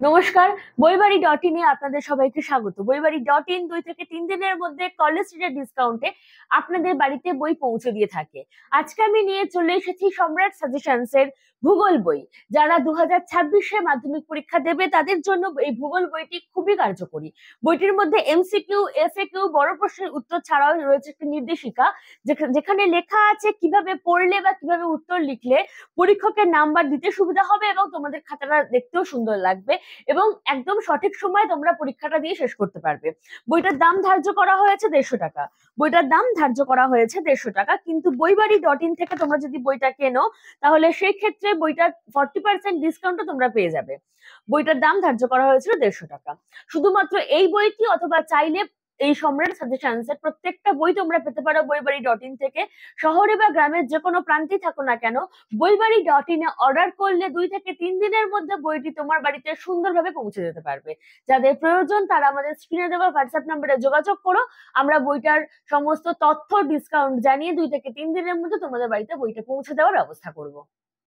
নমস্কার। বইবাড়ি.in এ আপনাদের সবাইকে স্বাগত। বইবাড়ি.in 2 থেকে 3 দিনের মধ্যে কলেজ স্ট্রিটের ডিসকাউন্টে আপনাদের বাড়িতে বই পৌঁছে দিয়ে থাকে। আজকে আমি নিয়ে চলে এসেছি সম্রাট সাজেশনস এর ভূগোল বই। যারা 2026-এ মাধ্যমিক পরীক্ষা দেবে তাদের জন্য এই ভূগোল বইটি খুবই কার্যকরী। বইটির মধ্যে এমসিকিউ, এফএকিউ, বড় প্রশ্নের উত্তর ছাড়াও রয়েছে একটি নির্দেশিকা, যেখানে লেখা আছে কিভাবে পড়লে বা কিভাবে উত্তর লিখলে পরীক্ষকের নাম্বার দিতে সুবিধা হবে এবং তোমাদের খাতাটা দেখতেও সুন্দর লাগবে এবং একদম সঠিক সময়ে তোমরা পরীক্ষাটা দিয়ে শেষ করতে পারবে। বইটার দাম ধার্য করা হয়েছে 150 টাকা। বইটার দাম ধার্য করা হয়েছে 150 টাকা, কিন্তু বইবাড়ি.in থেকে তোমরা যদি বইটা কেনো তাহলে সেই ক্ষেত্রে বইটার 40% ডিসকাউন্টও তোমরা পেয়ে যাবে। বইটার দাম ধার্য করা হয়েছিল 150 টাকা। শুধুমাত্র এই বইটি অথবা চাইলে এই সম্রাট সাজেশনস এর প্রত্যেকটা বই তোমরা পেতে পারো বইবাড়ি.in থেকে। শহরে বা গ্রামের যে কোনো প্রান্তে থাকো না কেন, বইবাড়ি.in এ অর্ডার করলে 2 থেকে 3 দিনের মধ্যে বইটি তোমার বাড়িতে সুন্দরভাবে পৌঁছে যেতে পারবে। যাদের প্রয়োজন তারা আমাদের স্ক্রিনে দেওয়া হোয়াটসঅ্যাপ নাম্বারে যোগাযোগ করো। আমরা বইটার সমস্ত তথ্য, ডিসকাউন্ট জানিয়ে 2 থেকে 3 দিনের মধ্যে তোমাদের বাড়িতে বইটা পৌঁছে দেওয়ার ব্যবস্থা করব।